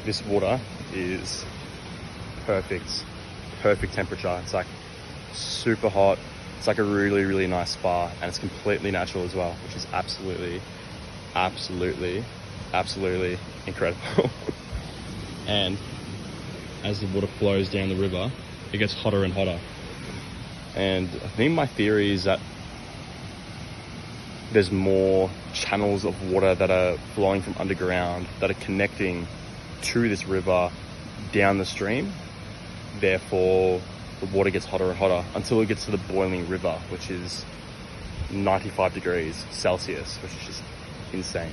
this water is perfect temperature. It's like super hot. It's like a really, really nice spa, and it's completely natural as well, which is absolutely incredible. And as the water flows down the river, it gets hotter and hotter. And I think my theory is that there's more channels of water that are flowing from underground that are connecting to this river down the stream. Therefore, the water gets hotter and hotter until it gets to the boiling river, which is 95 degrees Celsius, which is just insane.